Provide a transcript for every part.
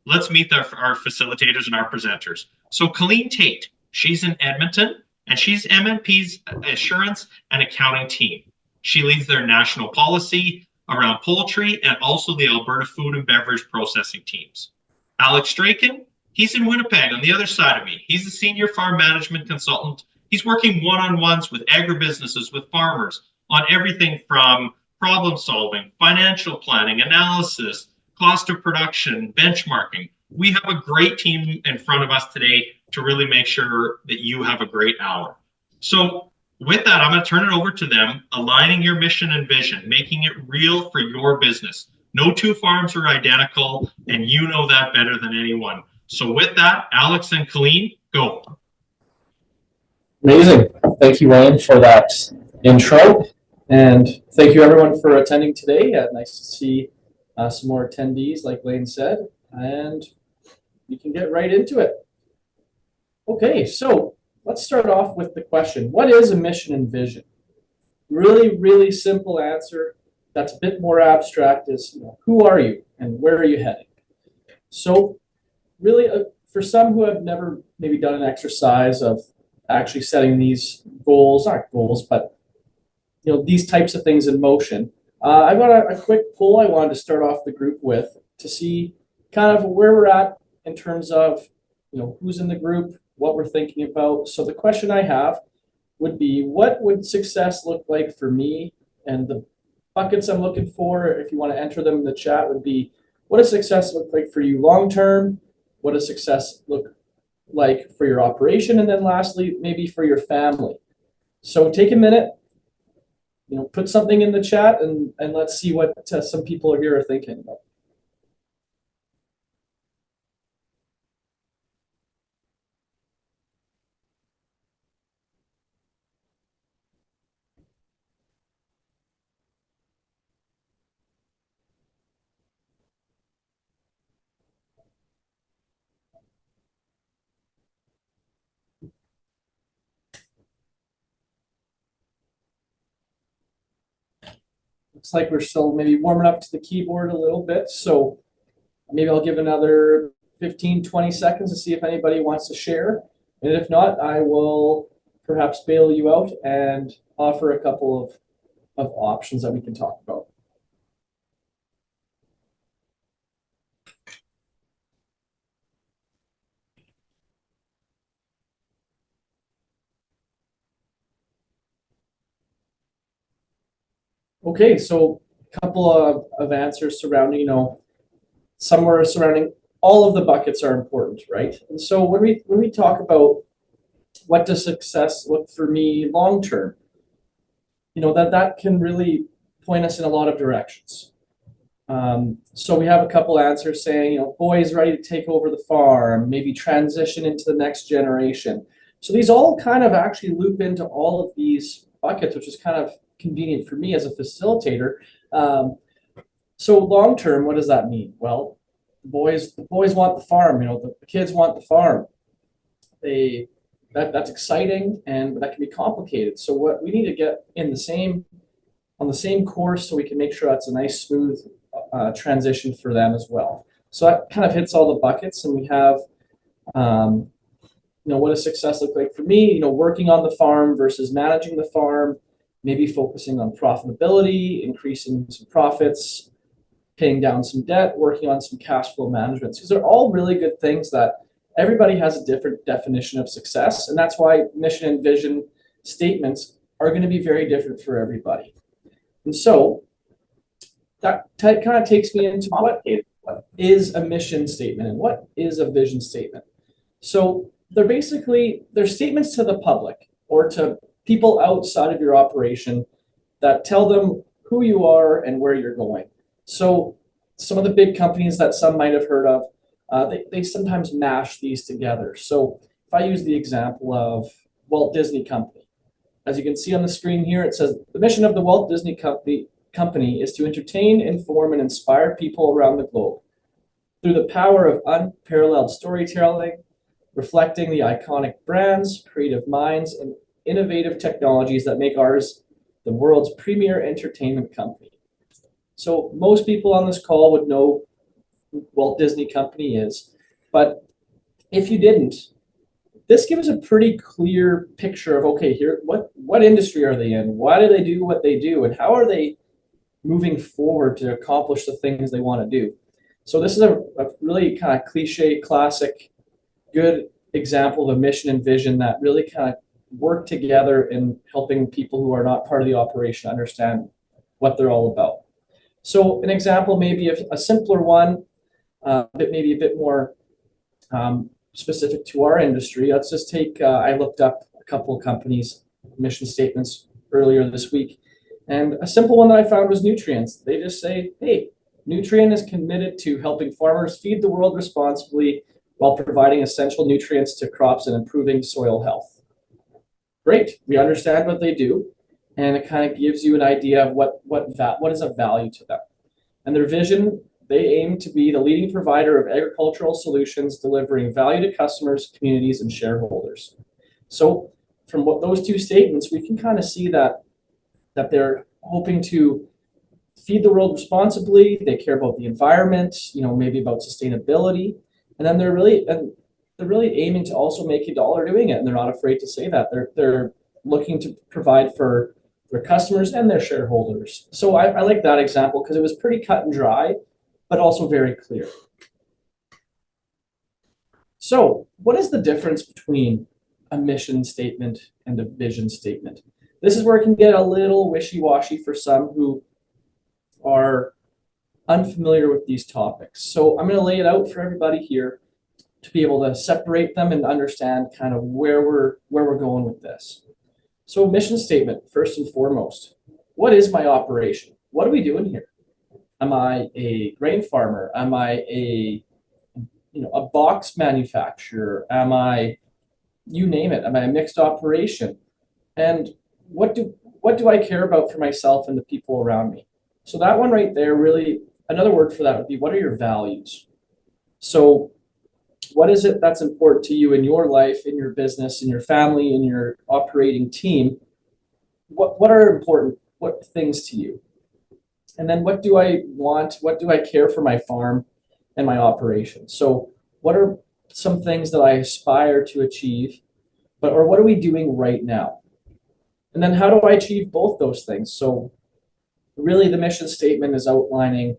let's meet our facilitators and our presenters. So Colleen Tate, she's in Edmonton, and she's MNP's assurance and accounting team. She leads their national policy around poultry and also the Alberta food and beverage processing teams. Alex Strachan, he's in Winnipeg on the other side of me. He's a senior farm management consultant. He's working one-on-ones with agribusinesses, with farmers on everything from problem solving, financial planning, analysis, cost of production, benchmarking. We have a great team in front of us today to really make sure that you have a great hour. So with that, I'm going to turn it over to them, aligning your mission and vision, making it real for your business. No two farms are identical, and you know that better than anyone. So with that, Alex and Colleen, go. Amazing. Thank you, Wayne, for that intro. And thank you, everyone, for attending today. Nice to see some more attendees, like Wayne said. And we can get right into it. Okay, so let's start off with the question. What is a mission and vision? Really, really simple answer. That's a bit more abstract is, who are you and where are you heading? So really, for some who have never maybe done an exercise of actually setting these goals, not goals, but these types of things in motion, I've got a quick poll I wanted to start off the group with to see kind of where we're at in terms of who's in the group, what we're thinking about. So the question I have would be, what would success look like for me? And the buckets I'm looking for, if you want to enter them in the chat, would be, what does success look like for you long term? What does success look like for your operation? And then lastly, maybe for your family. So take a minute, put something in the chat, and let's see what some people here are thinking about. Looks like we're still maybe warming up to the keyboard a little bit. So maybe I'll give another 15, 20 seconds to see if anybody wants to share. And if not, I will perhaps bail you out and offer a couple of options that we can talk about. Okay, so a couple of answers surrounding, somewhere surrounding all of the buckets are important, right? And so when we talk about what does success look for me long term, that can really point us in a lot of directions. So we have a couple answers saying, boys ready to take over the farm, maybe transition into the next generation. So these all kind of actually loop into all of these buckets, which is kind of convenient for me as a facilitator. So long term, what does that mean? Well, the boys want the farm. The kids want the farm. That's exciting, and that can be complicated. So what we need to get on the same course, so we can make sure that's a nice, smooth transition for them as well. So that kind of hits all the buckets, and we have, what does success look like for me? Working on the farm versus managing the farm. Maybe focusing on profitability, increasing some profits, paying down some debt, working on some cash flow management. These are all really good things that everybody has a different definition of success. And that's why mission and vision statements are going to be very different for everybody. And so that kind of takes me into what is a mission statement and what is a vision statement. So they're statements to the public or to people outside of your operation that tell them who you are and where you're going. So some of the big companies that some might have heard of, they sometimes mash these together. So if I use the example of Walt Disney Company, as you can see on the screen here, it says the mission of the Walt Disney Company is to entertain, inform, and inspire people around the globe through the power of unparalleled storytelling, reflecting the iconic brands, creative minds, and innovative technologies that make ours the world's premier entertainment company. So most people on this call would know Walt Disney Company is. But if you didn't, this gives a pretty clear picture of, okay, here, what industry are they in? Why do they do what they do? And how are they moving forward to accomplish the things they want to do? So this is a really kind of cliche, classic, good example of a mission and vision that really kind of work together in helping people who are not part of the operation understand what they're all about. So an example, maybe a simpler one, but maybe a bit more specific to our industry. Let's just take, I looked up a couple of companies' mission statements earlier this week, and a simple one that I found was Nutrients. They just say, hey, Nutrient is committed to helping farmers feed the world responsibly while providing essential nutrients to crops and improving soil health. Great, we understand what they do, and it kind of gives you an idea of what is of value to them. And their vision, they aim to be the leading provider of agricultural solutions, delivering value to customers, communities, and shareholders. So from those two statements, we can kind of see that they're hoping to feed the world responsibly. They care about the environment, maybe about sustainability, and then they're really aiming to also make a dollar doing it, and they're not afraid to say that. They're looking to provide for their customers and their shareholders. So I like that example because it was pretty cut and dry, but also very clear. So what is the difference between a mission statement and a vision statement? This is where it can get a little wishy-washy for some who are unfamiliar with these topics. So I'm going to lay it out for everybody here to be able to separate them and understand kind of where we're going with this. So mission statement, first and foremost, what is my operation? What are we doing here? Am I a grain farmer? Am I a box manufacturer? Am I, you name it, am I a mixed operation? And what do I care about for myself and the people around me? So that one right there, really, another word for that would be, what are your values? So what is it that's important to you in your life, in your business, in your family, in your operating team? What are important, what things to you? And then what do I want? What do I care for my farm and my operation? So what are some things that I aspire to achieve, or what are we doing right now? And then how do I achieve both those things? So really the mission statement is outlining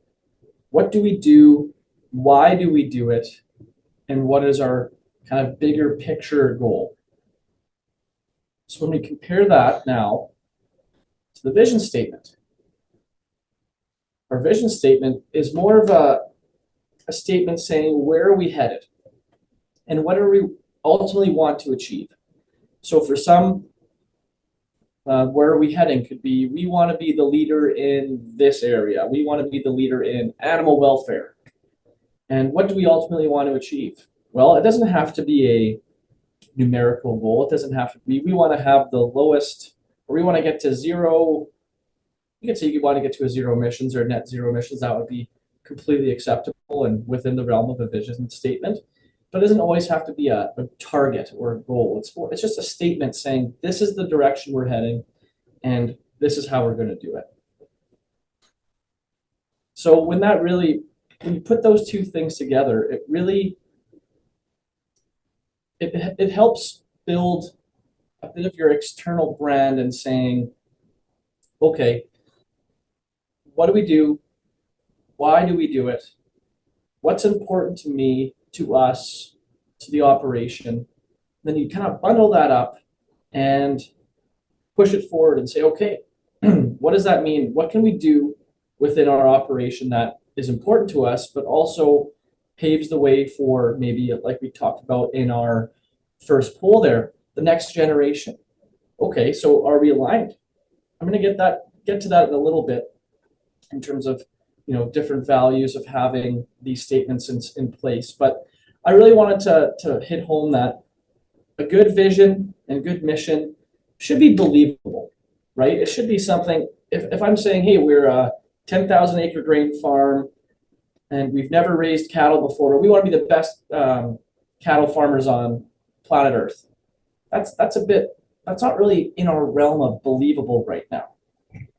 what do we do, why do we do it, and what is our kind of bigger picture goal. So when we compare that now to the vision statement, our vision statement is more of a statement saying, where are we headed? And what do we ultimately want to achieve? So for some, where are we heading could be, we want to be the leader in this area. We want to be the leader in animal welfare. And what do we ultimately want to achieve? Well, it doesn't have to be a numerical goal. It doesn't have to be, we want to have the lowest, or we want to get to zero. You could say you want to get to a zero emissions or net zero emissions. That would be completely acceptable and within the realm of a vision statement. But it doesn't always have to be a target or a goal. It's just a statement saying, this is the direction we're heading, and this is how we're going to do it. So when you put those two things together, it really, it helps build a bit of your external brand and saying, okay, what do we do? Why do we do it? What's important to me, to us, to the operation? Then you kind of bundle that up and push it forward and say, okay, what does that mean? What can we do within our operation that is important to us, but also paves the way for maybe, like we talked about in our first poll there, the next generation. Okay, so are we aligned? I'm going to get to that in a little bit in terms of different values of having these statements in place. But I really wanted to hit home that a good vision and good mission should be believable, right? It should be something, if I'm saying, hey, we're a 10,000 acre grain farm and we've never raised cattle before, or we want to be the best cattle farmers on planet Earth. That's not really in our realm of believable right now.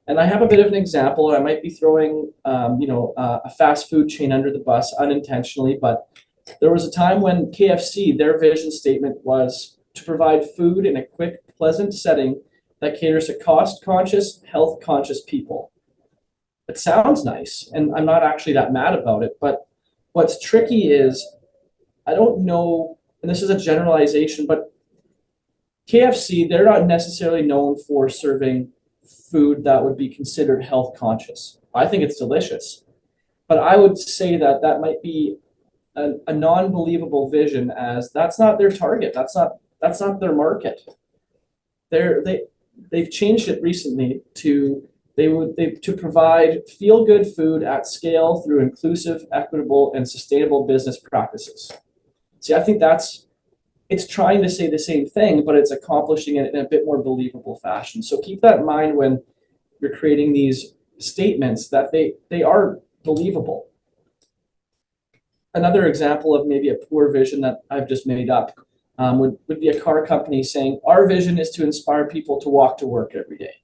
And I have a bit of an example. I might be throwing, a fast food chain under the bus unintentionally, but there was a time when KFC, their vision statement was to provide food in a quick, pleasant setting that caters to cost-conscious, health-conscious people. It sounds nice, and I'm not actually that mad about it, but what's tricky is I don't know, and this is a generalization, but KFC, they're not necessarily known for serving food that would be considered health conscious. I think it's delicious, but I would say that that might be a non-believable vision, as that's not their target. That's not their market. They've changed it recently to to provide feel-good food at scale through inclusive, equitable, and sustainable business practices. See, I think it's trying to say the same thing, but it's accomplishing it in a bit more believable fashion. So keep that in mind when you're creating these statements, that they are believable. Another example of maybe a poor vision that I've just made up would be a car company saying, our vision is to inspire people to walk to work every day.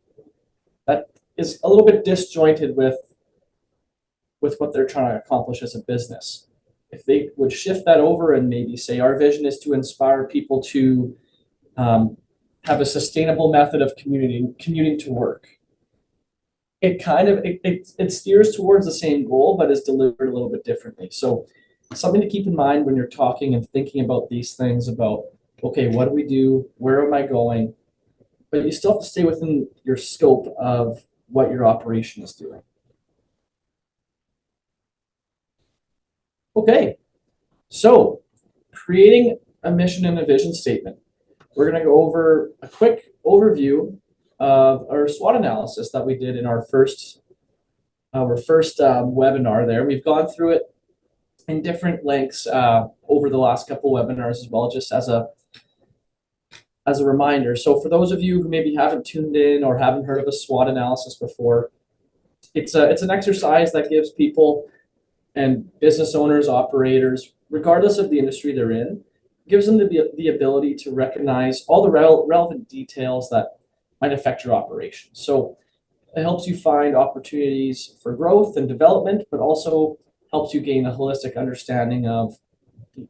That is a little bit disjointed with what they're trying to accomplish as a business. If they would shift that over and maybe say, our vision is to inspire people to have a sustainable method of commuting to work. It steers towards the same goal, but is delivered a little bit differently. So something to keep in mind when you're talking and thinking about these things about, okay, what do we do? Where am I going? But you still have to stay within your scope of what your operation is doing. Okay, so creating a mission and a vision statement. We're going to go over a quick overview of our SWOT analysis that we did in our first webinar there. We've gone through it in different lengths over the last couple webinars as well, just as a reminder. So for those of you who maybe haven't tuned in or haven't heard of a SWOT analysis before, it's an exercise that gives people and business owners, operators, regardless of the industry they're in, gives them the ability to recognize all the relevant details that might affect your operation. So it helps you find opportunities for growth and development, but also helps you gain a holistic understanding of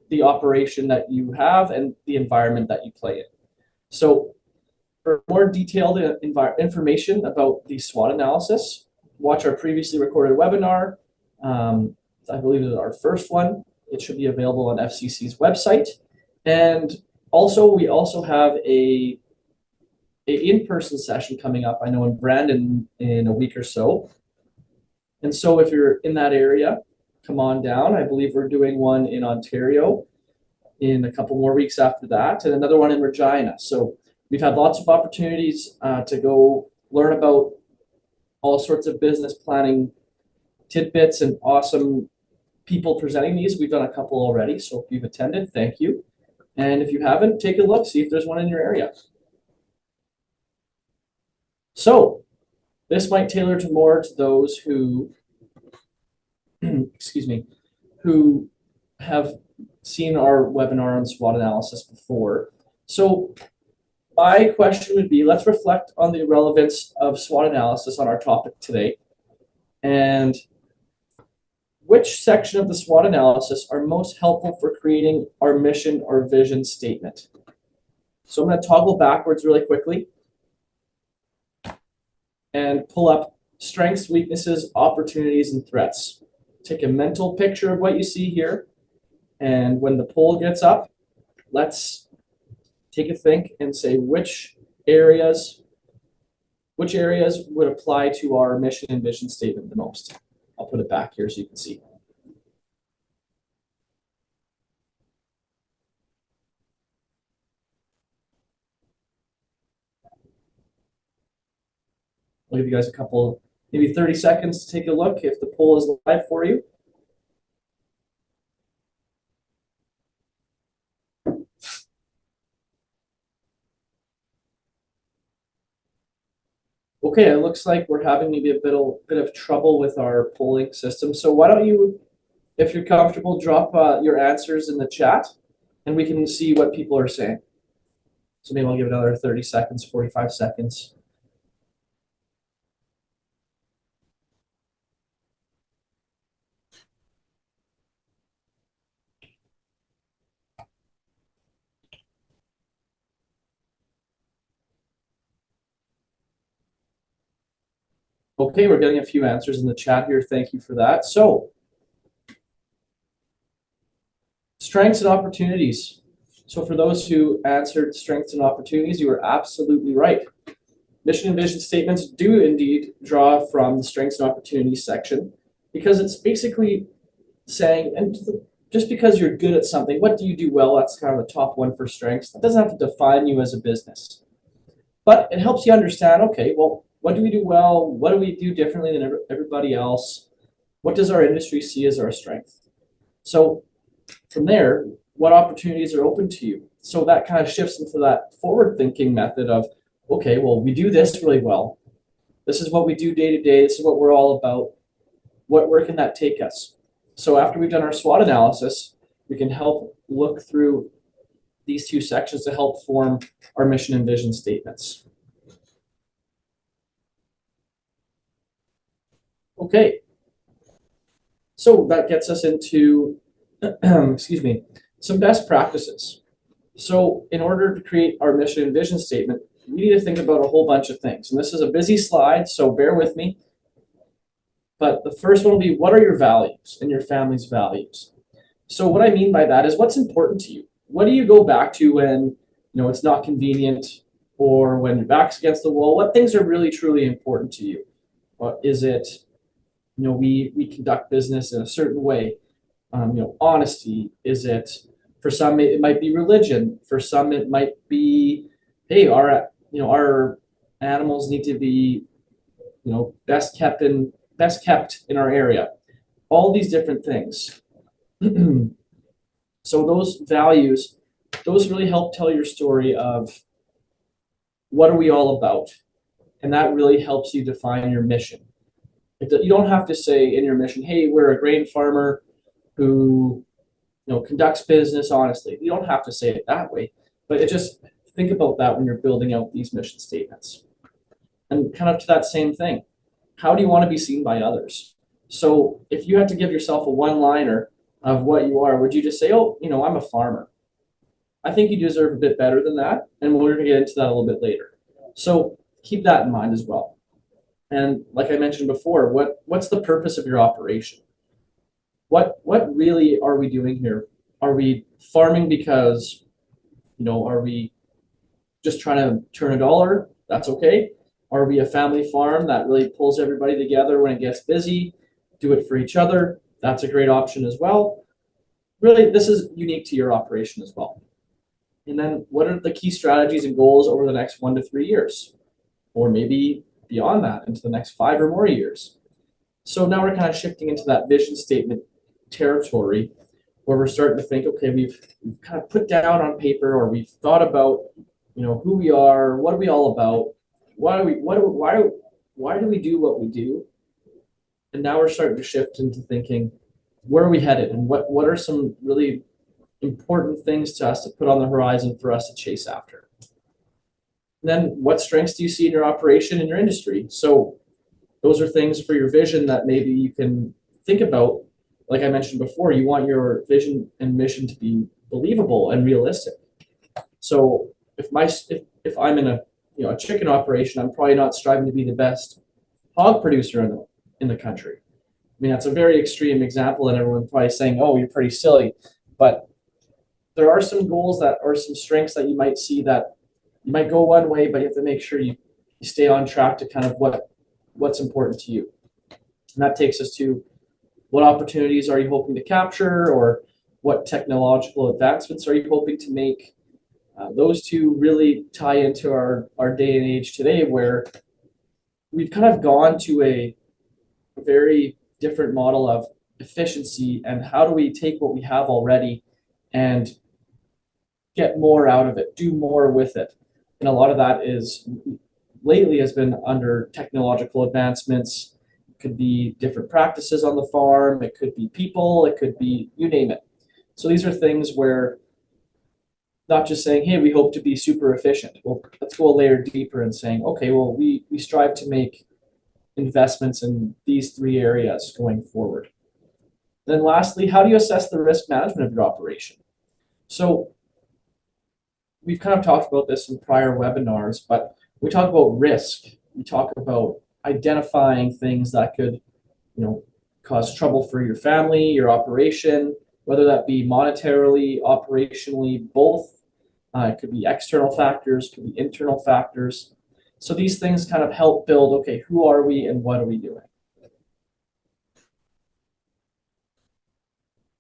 the operation that you have and the environment that you play in. So for more detailed information about the SWOT analysis, watch our previously recorded webinar. I believe it is our first one. It should be available on FCC's website. And also, we also have a in-person session coming up, I know, in Brandon in a week or so. And so if you're in that area, come on down. I believe we're doing one in Ontario in a couple more weeks after that, and another one in Regina. So we've had lots of opportunities to go learn about all sorts of business planning tidbits and awesome people presenting these. We've done a couple already, so if you've attended, thank you. And if you haven't, take a look, see if there's one in your area. So this might tailor to more to those who, excuse me, who have seen our webinar on SWOT analysis before. So my question would be, let's reflect on the relevance of SWOT analysis on our topic today. And which section of the SWOT analysis are most helpful for creating our mission or vision statement? So I'm going to toggle backwards really quickly and pull up strengths, weaknesses, opportunities, and threats. Take a mental picture of what you see here. And when the poll gets up, let's take a think and say which areas would apply to our mission and vision statement the most. I'll put it back here so you can see. I'll give you guys a couple, maybe 30 seconds to take a look if the poll is live for you. Okay, it looks like we're having maybe a bit of trouble with our polling system. So why don't you, if you're comfortable, drop your answers in the chat and we can see what people are saying. So maybe I'll give it another 30 seconds, 45 seconds. Okay, we're getting a few answers in the chat here. Thank you for that. So, strengths and opportunities. So for those who answered strengths and opportunities, you were absolutely right. Mission and vision statements do indeed draw from the strengths and opportunities section, because it's basically saying, and just because you're good at something, what do you do well? That's kind of the top one for strengths. That doesn't have to define you as a business, but it helps you understand, okay, well, what do we do well? What do we do differently than everybody else? What does our industry see as our strength? So from there, what opportunities are open to you? So that kind of shifts into that forward thinking method of, okay, well, we do this really well. This is what we do day to day. This is what we're all about. Where can that take us? So after we've done our SWOT analysis, we can help look through these two sections to help form our mission and vision statements. Okay. So that gets us into, excuse me, some best practices. So in order to create our mission and vision statement, we need to think about a whole bunch of things. And this is a busy slide, so bear with me. But the first one will be, what are your values and your family's values? So what I mean by that is, what's important to you? What do you go back to when it's not convenient, or when your back's against the wall? What things are really truly important to you? Is it, we conduct business in a certain way? Honesty. Is it, for some it might be religion. For some it might be, hey, our animals need to be best kept in our area. All these different things. So those values, those really help tell your story of what are we all about, and that really helps you define your mission. You don't have to say in your mission, hey, we're a grain farmer who conducts business honestly. You don't have to say it that way, but just think about that when you're building out these mission statements. And kind of to that same thing, how do you want to be seen by others? So if you had to give yourself a one-liner of what you are, would you just say, oh, I'm a farmer? I think you deserve a bit better than that, and we're going to get into that a little bit later. So keep that in mind as well. And like I mentioned before, what's the purpose of your operation? What really are we doing here? Are we farming because, are we just trying to turn a dollar? That's okay. Are we a family farm that really pulls everybody together when it gets busy? Do it for each other. That's a great option as well. Really, this is unique to your operation as well. And then what are the key strategies and goals over the next 1 to 3 years? Or maybe beyond that, into the next 5 or more years. So now we're kind of shifting into that vision statement territory, where we're starting to think, okay, we've kind of put down on paper, or we've thought about, who we are, what are we all about, why do we do what we do? And now we're starting to shift into thinking, where are we headed, and what are some really important things to us to put on the horizon for us to chase after? And then what strengths do you see in your operation and your industry? So those are things for your vision that maybe you can think about. Like I mentioned before, you want your vision and mission to be believable and realistic. So if I'm in a chicken operation, I'm probably not striving to be the best hog producer in the country. I mean, that's a very extreme example, and everyone's probably saying, oh, you're pretty silly. But there are some goals that are some strengths that you might see that you might go one way, but you have to make sure you stay on track to kind of what's important to you. And that takes us to, what opportunities are you hoping to capture, or what technological advancements are you hoping to make? Those two really tie into our day and age today, where we've kind of gone to a very different model of efficiency, and how do we take what we have already and get more out of it, do more with it. And a lot of that is lately has been under technological advancements. It could be different practices on the farm, it could be people, it could be, you name it. So these are things where, not just saying, hey, we hope to be super efficient. Well, let's go a layer deeper and saying, okay, well, we strive to make investments in these 3 areas going forward. Then lastly, how do you assess the risk management of your operation? So we've kind of talked about this in prior webinars, but we talk about risk. We talk about identifying things that could, cause trouble for your family, your operation, whether that be monetarily, operationally, both. It could be external factors, could be internal factors. So these things kind of help build, okay, who are we and what are we doing?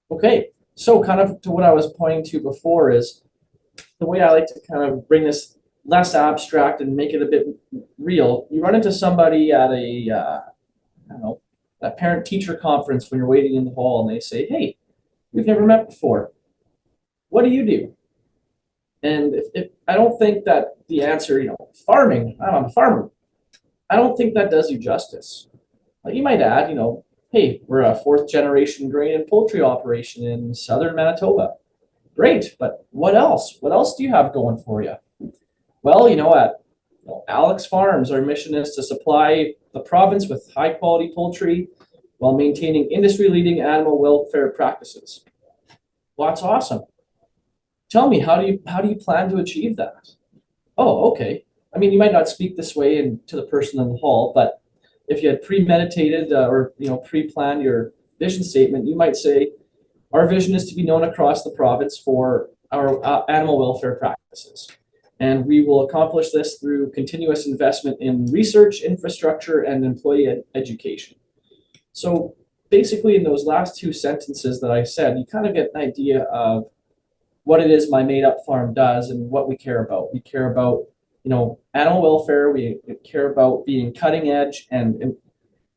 Okay, so kind of to what I was pointing to before is the way I like to kind of bring this less abstract and make it a bit real. You run into somebody at a, I don't know, a parent-teacher conference when you're waiting in the hall, and they say, "Hey, we've never met before. What do you do?" And if I don't think that the answer, farming, I'm a farmer. I don't think that does you justice. Like you might add, hey, we're a fourth generation grain and poultry operation in southern Manitoba. Great, but what else? What else do you have going for you? Well, at Alex Farms, our mission is to supply the province with high quality poultry while maintaining industry leading animal welfare practices. Well, that's awesome. Tell me, how do you plan to achieve that? Oh, okay. I mean, you might not speak this way to the person in the hall, but if you had premeditated or pre-planned your vision statement, you might say, our vision is to be known across the province for our animal welfare practices. And we will accomplish this through continuous investment in research, infrastructure, and employee education. So basically in those last two sentences that I said, you kind of get an idea of what it is my made-up farm does and what we care about. We care about, animal welfare. We care about being cutting edge, and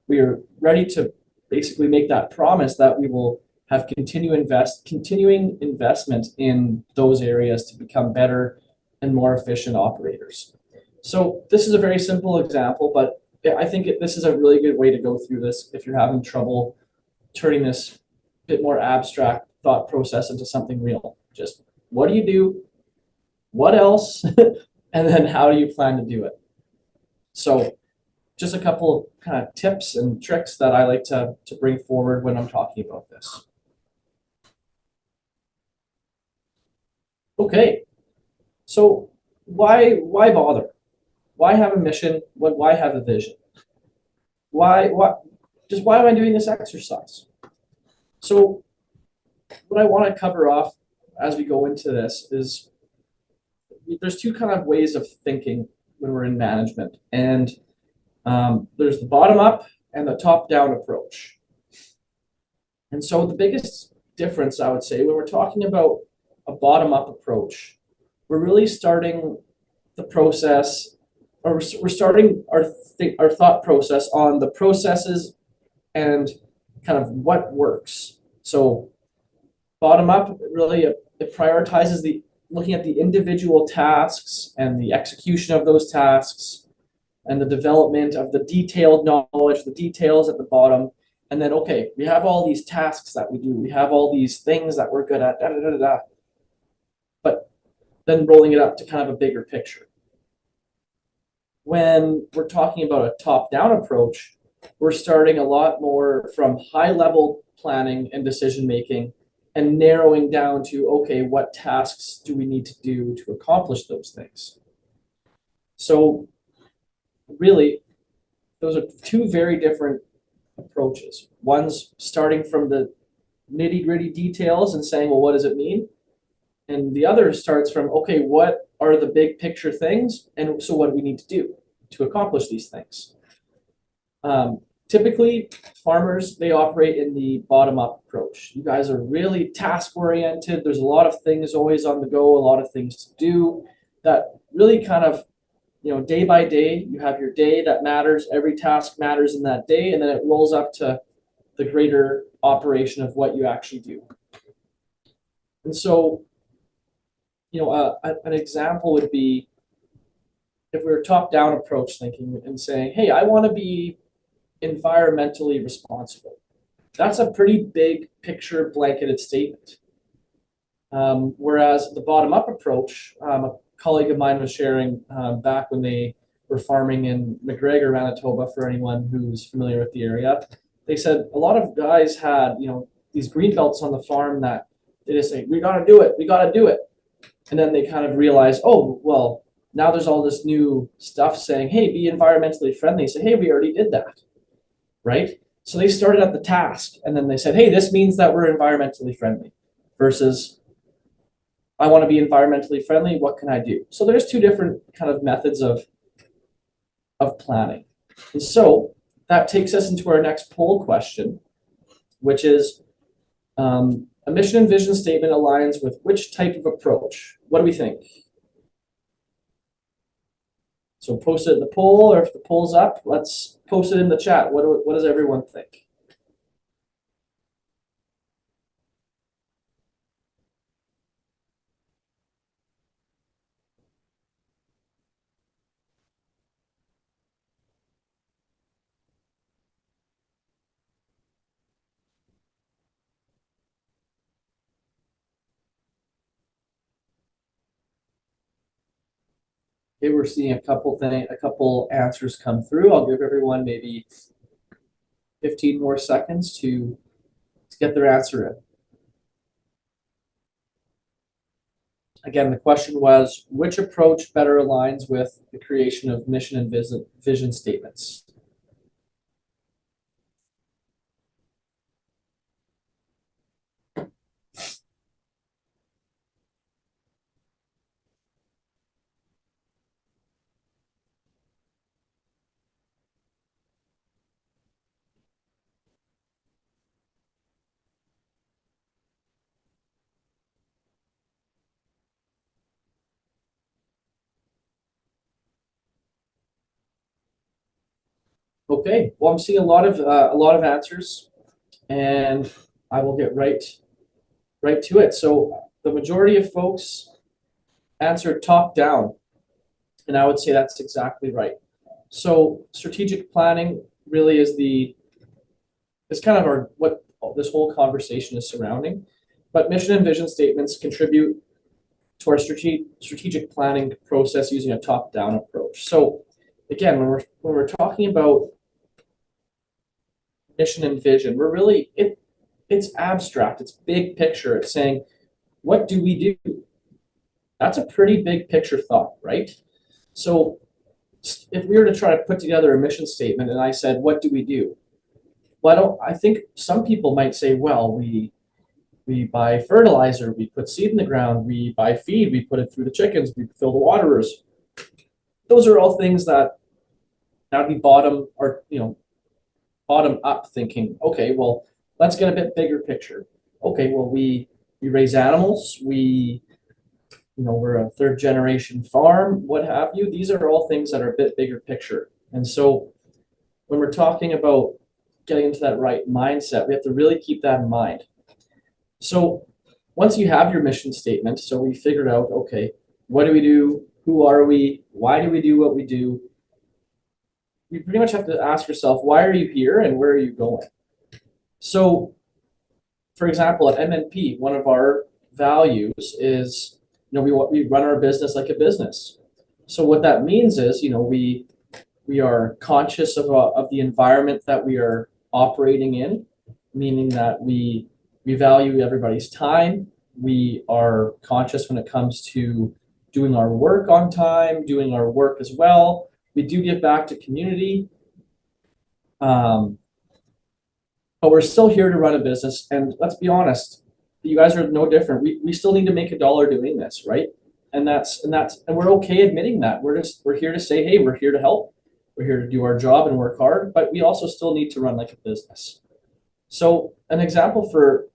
we are ready to basically make that promise that we will have continuing investment in those areas to become better and more efficient operators. So this is a very simple example, but I think this is a really good way to go through this if you're having trouble turning this bit more abstract thought process into something real. Just what do you do? What else? And then how do you plan to do it? So just a couple of kind of tips and tricks that I like to bring forward when I'm talking about this. Okay, so why bother? Why have a mission? Why have a vision? Why am I doing this exercise? So what I want to cover off as we go into this is there's two kind of ways of thinking when we're in management, and there's the bottom up and the top down approach. And so the biggest difference, I would say, when we're talking about a bottom up approach, we're really starting the process, or we're starting our thought process on the processes and kind of what works. So bottom up, really it prioritizes looking at the individual tasks and the execution of those tasks and the development of the detailed knowledge, the details at the bottom. And then, okay, we have all these tasks that we do. We have all these things that we're good at, But then rolling it up to kind of a bigger picture. When we're talking about a top-down approach, we're starting a lot more from high-level planning and decision-making and narrowing down to, okay, what tasks do we need to do to accomplish those things? So really, those are two very different approaches. One's starting from the nitty-gritty details and saying, well, what does it mean? And the other starts from, okay, what are the big picture things? And so what do we need to do to accomplish these things? Typically, farmers, they operate in the bottom-up approach. You guys are really task-oriented. There's a lot of things always on the go, a lot of things to do that really kind of, day by day, you have your day that matters. Every task matters in that day, and then it rolls up to the greater operation of what you actually do. And so, an example would be if we were top-down approach thinking and saying, hey, I want to be environmentally responsible. That's a pretty big picture blanketed statement. Whereas the bottom-up approach, a colleague of mine was sharing back when they were farming in McGregor, Manitoba, for anyone who's familiar with the area. They said a lot of guys had, these green belts on the farm that they just say, we got to do it. And then they kind of realize, oh, well, now there's all this new stuff saying, hey, be environmentally friendly. Say, hey, we already did that, right? So they started at the task and then they said, hey, this means that we're environmentally friendly versus I want to be environmentally friendly. What can I do? So there's two different kind of methods of planning. And so that takes us into our next poll question, which is a mission and vision statement aligns with which type of approach? What do we think? So post it in the poll, or if the poll's up, let's post it in the chat. What does everyone think? Okay, we're seeing a couple answers come through. I'll give everyone maybe 15 more seconds to get their answer in. Again, the question was, which approach better aligns with the creation of mission and vision statements? Okay, well, I'm seeing a lot of answers, and I will get right to it. So the majority of folks answered top down, and I would say that's exactly right. So strategic planning really is kind of what this whole conversation is surrounding. But mission and vision statements contribute to our strategic planning process using a top-down approach. So again, when we're talking about mission and vision, we're really it's abstract, it's big picture. It's saying, what do we do? That's a pretty big picture thought, right? So if we were to try to put together a mission statement and I said, what do we do? Well, I think some people might say, well, we buy fertilizer, we put seed in the ground, we buy feed, we put it through the chickens, we fill the waterers. Those are all things that would be bottom up thinking. Okay, well, let's get a bit bigger picture. Okay, well, we raise animals, we're a third generation farm, what have you. These are all things that are a bit bigger picture. And so when we're talking about getting into that right mindset, we have to really keep that in mind. So once you have your mission statement, so we figured out, okay, what do we do? Who are we? Why do we do what we do? You pretty much have to ask yourself, why are you here and where are you going? So, for example, at MNP, one of our values is, we run our business like a business. So what that means is, we are conscious of the environment that we are operating in, meaning that we value everybody's time. We are conscious when it comes to doing our work on time, doing our work as well. We do give back to community, but we're still here to run a business. And let's be honest, you guys are no different. We still need to make a dollar doing this, right? And we're okay admitting that. We're here to say, hey, we're here to help. We're here to do our job and work hard, but we also still need to run like a business. So an example for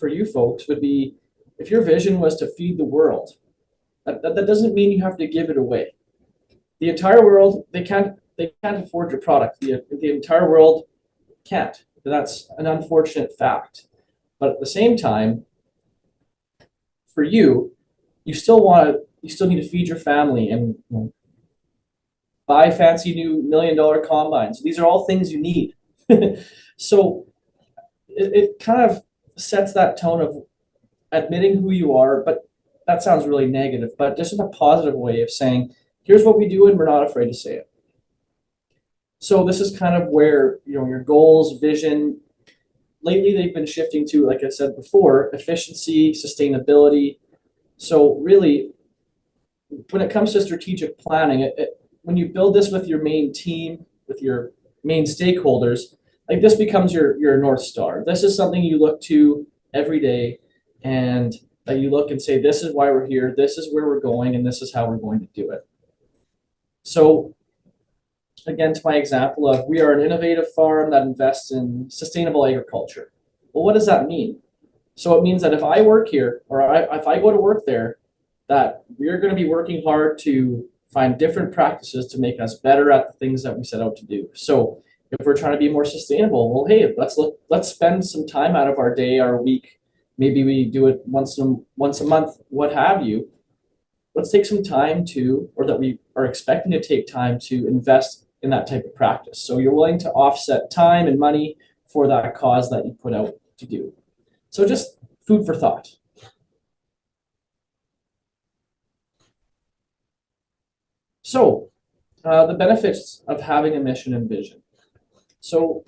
you folks would be, if your vision was to feed the world, that doesn't mean you have to give it away. The entire world, they can't afford your product. The entire world can't. That's an unfortunate fact. But at the same time, for you, you still need to feed your family and buy fancy new $1 million combines. These are all things you need. So it kind of sets that tone of admitting who you are, but that sounds really negative, but just in a positive way of saying, here's what we do and we're not afraid to say it. So this is kind of where, your goals, vision, lately they've been shifting to, like I said before, efficiency, sustainability. So really, when it comes to strategic planning, when you build this with your main team, with your main stakeholders, like this becomes your North Star. This is something you look to every day, and that you look and say, this is why we're here, this is where we're going, and this is how we're going to do it. So again, to my example of, we are an innovative farm that invests in sustainable agriculture. Well, what does that mean? So it means that if I work here, or if I go to work there, that we're going to be working hard to find different practices to make us better at the things that we set out to do. So if we're trying to be more sustainable, well, hey, let's spend some time out of our day, our week. Maybe we do it once a month, what have you. Let's take some time to, or that we are expecting to take time to invest in that type of practice. So you're willing to offset time and money for that cause that you put out to do. So just food for thought. So the benefits of having a mission and vision. So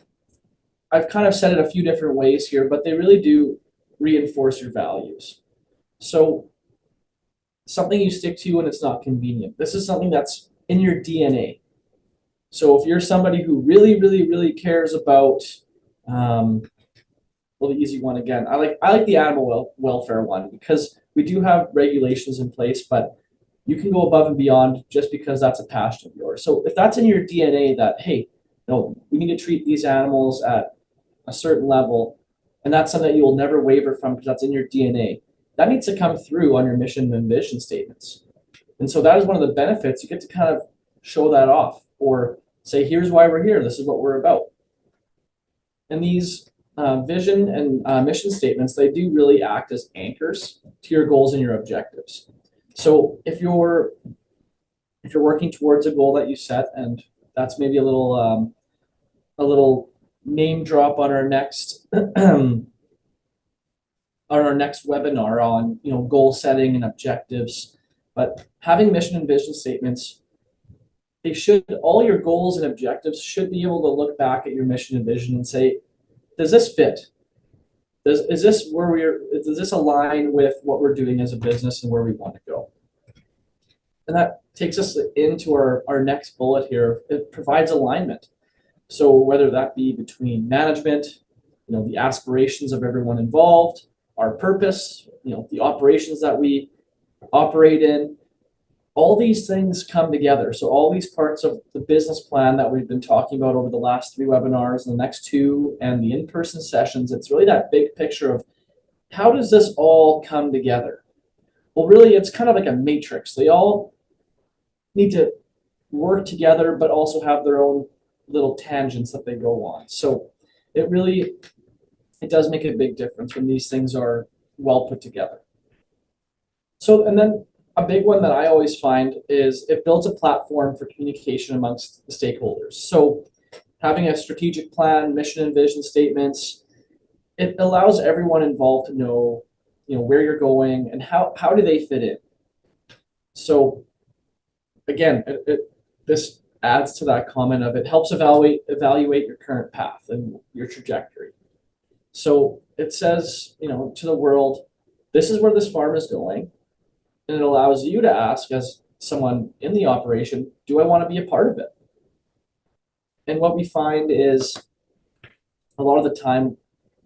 I've kind of said it a few different ways here, but they really do reinforce your values. So something you stick to when it's not convenient. This is something that's in your DNA. So if you're somebody who really, really, really cares about, well, the easy one again, I like the animal welfare one, because we do have regulations in place, but you can go above and beyond just because that's a passion of yours. So if that's in your DNA that, hey, no, we need to treat these animals at a certain level, and that's something that you will never waver from because that's in your DNA, that needs to come through on your mission and vision statements. And so that is one of the benefits. You get to kind of show that off, or say, here's why we're here. This is what we're about. And these vision and mission statements, they do really act as anchors to your goals and your objectives. So if you're working towards a goal that you set, and that's maybe a little name drop on our next on our next webinar on goal setting and objectives. But having mission and vision statements, all your goals and objectives should be able to look back at your mission and vision and say, does this fit? Does this align with what we're doing as a business and where we want to go? And that takes us into our next bullet here. It provides alignment. So whether that be between management, the aspirations of everyone involved, our purpose, the operations that we operate in, all these things come together. So all these parts of the business plan that we've been talking about over the last 3 webinars, and the next 2, and the in-person sessions, it's really that big picture of how does this all come together? Well, really, it's kind of like a matrix. They all need to work together, but also have their own little tangents that they go on. So it does make a big difference when these things are well put together. So, and then a big one that I always find is it builds a platform for communication amongst the stakeholders. So having a strategic plan, mission and vision statements, it allows everyone involved to know, where you're going and how do they fit in. So again, this adds to that comment of, it helps evaluate your current path and your trajectory. So it says, to the world, this is where this farm is going. And it allows you to ask, as someone in the operation, do I want to be a part of it? And what we find is a lot of the time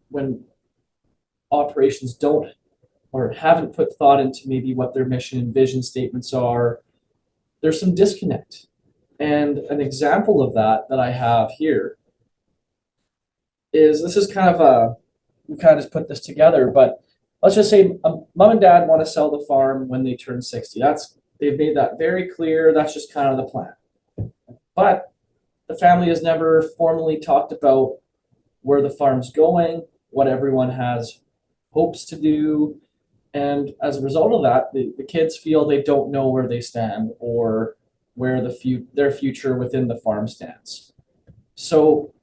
when operations don't or haven't put thought into maybe what their mission and vision statements are, there's some disconnect. And an example of that I have here is, this is kind of we kind of just put this together, but let's just say mom and dad want to sell the farm when they turn 60. They've made that very clear. That's just kind of the plan. But the family has never formally talked about where the farm's going, what everyone has hopes to do. And as a result of that, the kids feel they don't know where they stand or where their future within the farm stands. So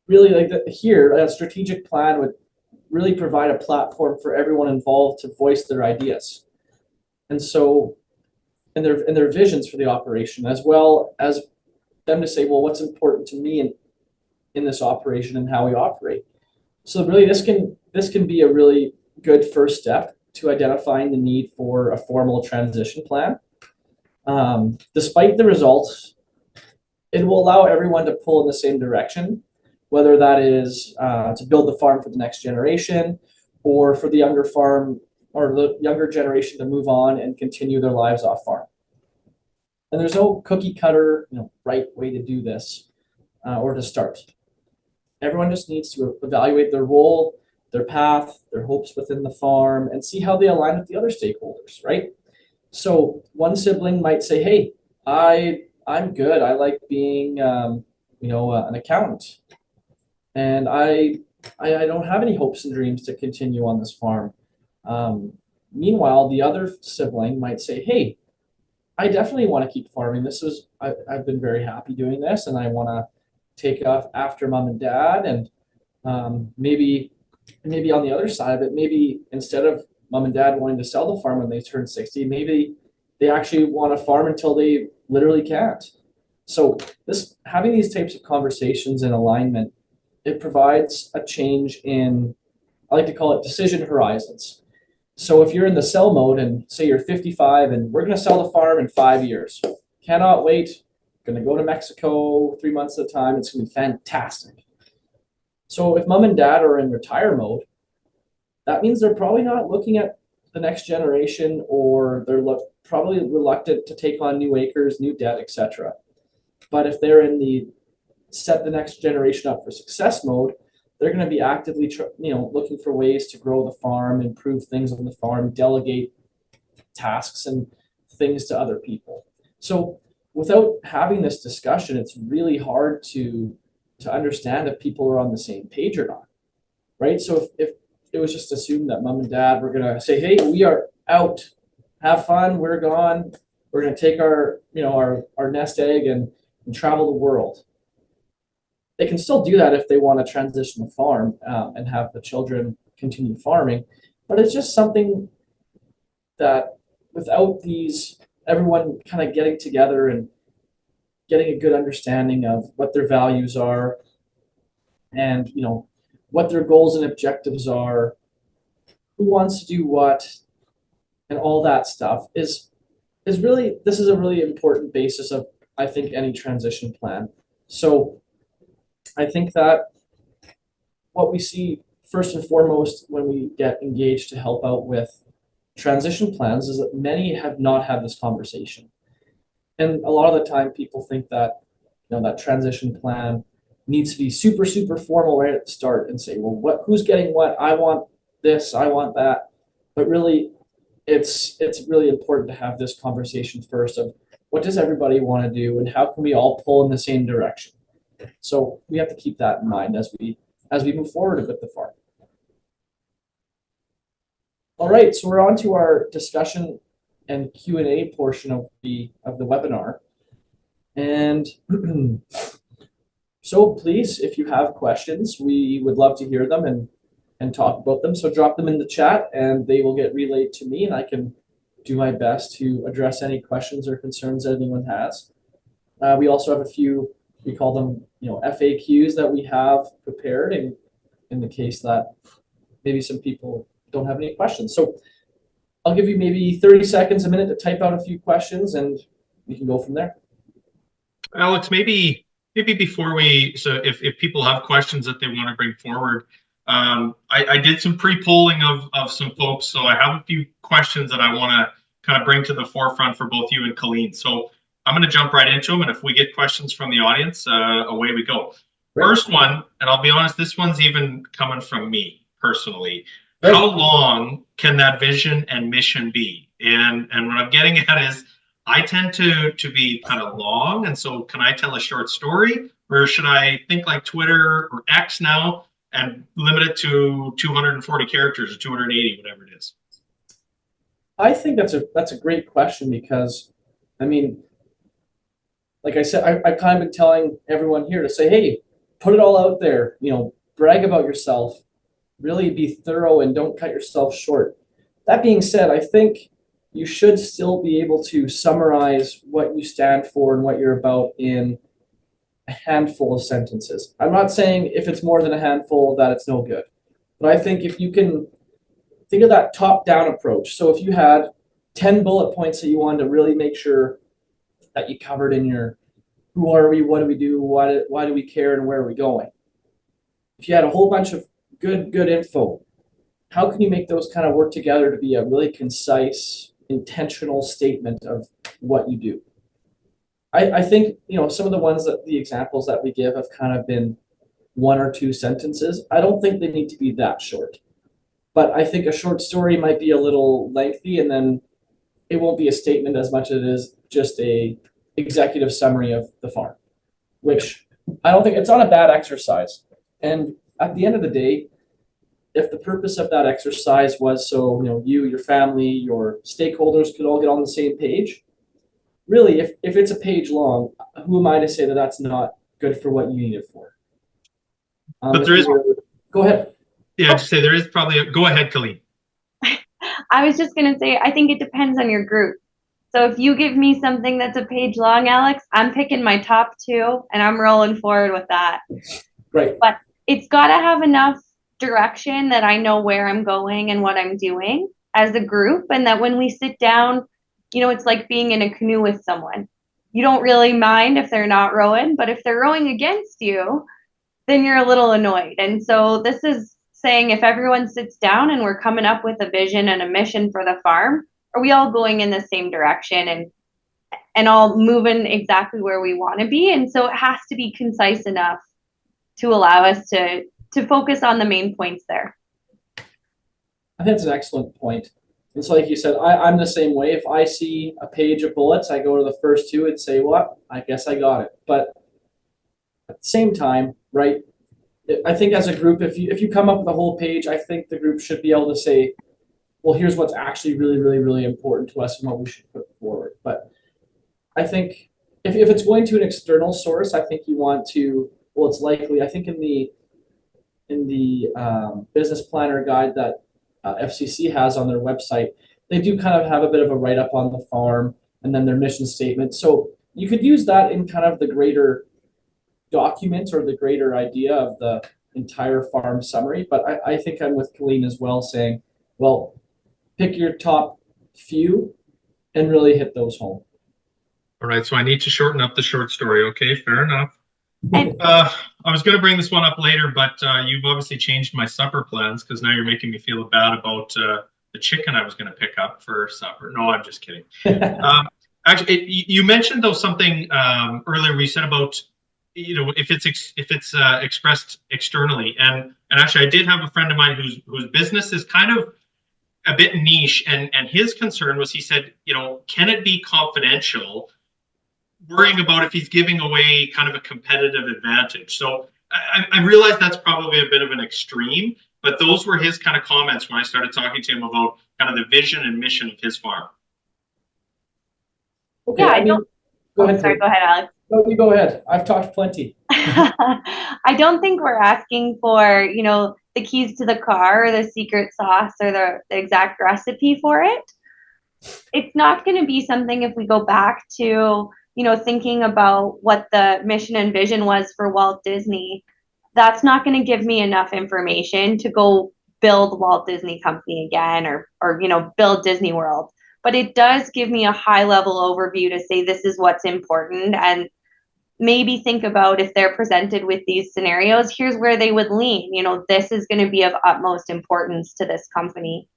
really, here, a strategic plan would really provide a platform for everyone involved to voice their ideas. And so, and their visions for the operation, as well as them to say, well, what's important to me in this operation and how we operate. So really, this can be a really good first step to identifying the need for a formal transition plan. Despite the results, it will allow everyone to pull in the same direction, whether that is to build the farm for the next generation, or for the younger farm or the younger generation to move on and continue their lives off farm. And there's no cookie cutter, right way to do this or to start. Everyone just needs to evaluate their role, their path, their hopes within the farm, and see how they align with the other stakeholders, right? So one sibling might say, hey, I'm good. I like being, an accountant. And I don't have any hopes and dreams to continue on this farm. Meanwhile, the other sibling might say, hey, I definitely want to keep farming. I've been very happy doing this, and I want to take off after mom and dad. And maybe on the other side of it, maybe instead of mom and dad wanting to sell the farm when they turn 60, maybe they actually want to farm until they literally can't. So having these types of conversations and alignment, it provides a change in, I like to call it decision horizons. So if you're in the sell mode and say you're 55 and we're going to sell the farm in 5 years, cannot wait, going to go to Mexico 3 months at a time, it's going to be fantastic. So if mom and dad are in retire mode, that means they're probably not looking at the next generation, or they're probably reluctant to take on new acres, new debt, etc. But if they're in the set the next generation up for success mode, they're going to be actively looking for ways to grow the farm, improve things on the farm, delegate tasks and things to other people. So without having this discussion, it's really hard to understand if people are on the same page or not, right? So if it was just assumed that mom and dad were going to say, hey, we are out, have fun, we're gone, we're going to take our nest egg and travel the world. They can still do that if they want to transition the farm and have the children continue farming, but it's just something that without everyone kind of getting together and getting a good understanding of what their values are and what their goals and objectives are, who wants to do what, and all that stuff this is a really important basis of, I think, any transition plan. So I think that what we see first and foremost when we get engaged to help out with transition plans is that many have not had this conversation. And a lot of the time people think that that transition plan needs to be super, super formal right at the start and say, well, who's getting what? I want this, I want that. But really, it's really important to have this conversation first of what does everybody want to do and how can we all pull in the same direction. So we have to keep that in mind as we move forward with the farm. All right, so we're on to our discussion and Q&A portion of the webinar. And so please, if you have questions, we would love to hear them and talk about them. So drop them in the chat and they will get relayed to me, and I can do my best to address any questions or concerns that anyone has. We also have a few, we call them FAQs that we have prepared in the case that maybe some people don't have any questions. So I'll give you maybe 30 seconds, a minute to type out a few questions and we can go from there. Alex, maybe before so if people have questions that they want to bring forward, I did some pre-polling of some folks, so I have a few questions that I want to kind of bring to the forefront for both you and Colleen. So I'm going to jump right into them, and if we get questions from the audience, away we go. Great. First one, and I'll be honest, this one's even coming from me personally. Great. How long can that vision and mission be? And what I'm getting at is, I tend to be kind of long, and so can I tell a short story, or should I think like Twitter or X now and limit it to 240 characters or 280, whatever it is? I think that's a great question because, I mean, like I said, I've kind of been telling everyone here to say, hey, put it all out there, brag about yourself, really be thorough and don't cut yourself short. That being said, I think you should still be able to summarize what you stand for and what you're about in a handful of sentences. I'm not saying if it's more than a handful that it's no good, but I think if you can think of that top-down approach. So if you had 10 bullet points that you wanted to really make sure that you covered in your who are we, what do we do, why do we care, and where are we going? If you had a whole bunch of good info, how can you make those kind of work together to be a really concise, intentional statement of what you do? I think, some of the examples that we give have kind of been 1 or 2 sentences. I don't think they need to be that short. But I think a short story might be a little lengthy, and then it won't be a statement as much as it is just a executive summary of the farm, which I don't think it's not a bad exercise. And at the end of the day, if the purpose of that exercise was so, you, your family, your stakeholders could all get on the same page, really, if it's a page long, who am I to say that that's not good for what you need it for? But there is. Go ahead. Yeah, just say there is probably go ahead, Colleen. I was just going to say, I think it depends on your group. So if you give me something that's a page long, Alex, I'm picking my top 2 and I'm rolling forward with that. Right. But it's got to have enough direction that I know where I'm going and what I'm doing as a group. And that when we sit down, it's like being in a canoe with someone. You don't really mind if they're not rowing, but if they're rowing against you, then you're a little annoyed. And so this is saying, if everyone sits down and we're coming up with a vision and a mission for the farm, are we all going in the same direction and all moving exactly where we want to be? And so it has to be concise enough to allow us to focus on the main points there. I think that's an excellent point. And so like you said, I'm the same way. If I see a page of bullets, I go to the first 2 and say, well, I guess I got it. But at the same time, right, I think as a group, if you come up with a whole page, I think the group should be able to say, well, here's what's actually really, really, really important to us and what we should put forward. But I think if it's going to an external source, I think you want to, well, it's likely, I think in the business planner guide that FCC has on their website, they do kind of have a bit of a write-up on the farm and then their mission statement. So you could use that in kind of the greater document or the greater idea of the entire farm summary. But I think I'm with Colleen as well, saying, well, pick your top few and really hit those home. All right, so I need to shorten up the short story. Okay, fair enough. And I was going to bring this one up later, but you've obviously changed my supper plans because now you're making me feel bad about the chicken I was going to pick up for supper. No, I'm just kidding. Actually, you mentioned though something earlier. We said about if it's expressed externally, and actually I did have a friend of mine whose business is kind of a bit niche, and his concern was, he said, can it be confidential? Worrying about if he's giving away kind of a competitive advantage. So I realize that's probably a bit of an extreme, but those were his kind of comments when I started talking to him about kind of the vision and mission of his farm. Okay, yeah, go ahead. Sorry, go ahead, Alex. No, you go ahead. I've talked plenty. I don't think we're asking for, the keys to the car or the secret sauce or the exact recipe for it. It's not going to be something, if we go back to, thinking about what the mission and vision was for Walt Disney, that's not going to give me enough information to go build Walt Disney Company again or build Disney World. But it does give me a high level overview to say this is what's important, and maybe think about, if they're presented with these scenarios, here's where they would lean. This is going to be of utmost importance to this company.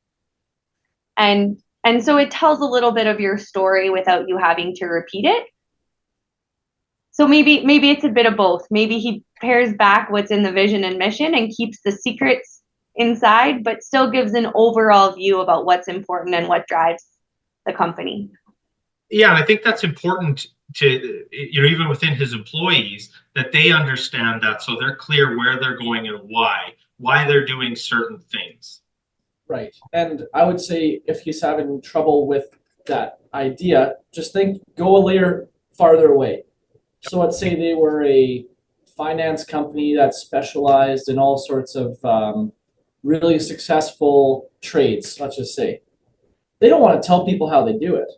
And so it tells a little bit of your story without you having to repeat it. So maybe it's a bit of both. Maybe he pares back what's in the vision and mission and keeps the secrets inside, but still gives an overall view about what's important and what drives the company. Yeah, and I think that's important to, even within his employees, that they understand that, so they're clear where they're going and why they're doing certain things. Right. And I would say if he's having trouble with that idea, just go a layer farther away. So let's say they were a finance company that specialized in all sorts of really successful trades, let's just say. They don't want to tell people how they do it.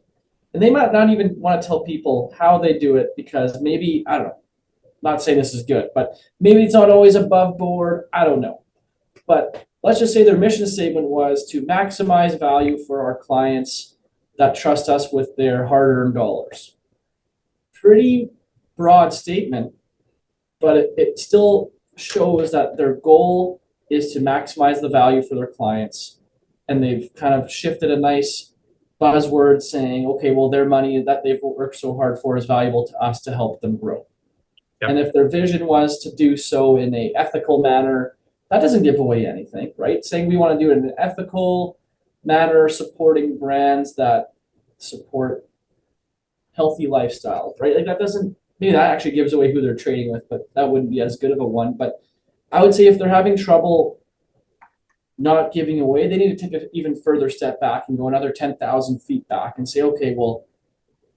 And they might not even want to tell people how they do it because maybe, I don't know, not saying this is good, but maybe it's not always above board. I don't know. But let's just say their mission statement was to maximize value for our clients that trust us with their hard-earned dollars. Pretty broad statement, but it still shows that their goal is to maximize the value for their clients. And they've kind of shifted a nice buzzword saying, okay, well, their money that they've worked so hard for is valuable to us to help them grow. Yep. And if their vision was to do so in an ethical manner, that doesn't give away anything, right? Saying we want to do it in an ethical manner, supporting brands that support healthy lifestyles, right? Like that doesn't, maybe that actually gives away who they're trading with, but that wouldn't be as good of a one. But I would say if they're having trouble not giving away, they need to take an even further step back and go another 10,000 feet back and say, okay, well,